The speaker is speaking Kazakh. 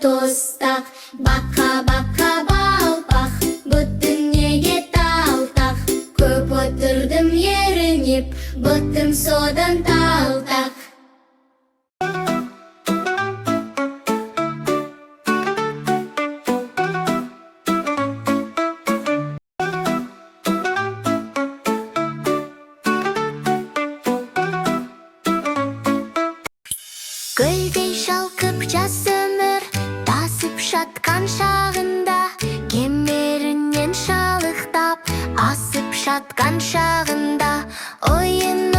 тостақ. Бақа балпақ, бұттың неге талтақ. Көп отырдым ерінеп, бұттым содан талтақ. Гүлдей шалқып жас өмір тасып жатқан шағында, кемерінен шалықтап асып жатқан шағында, ойын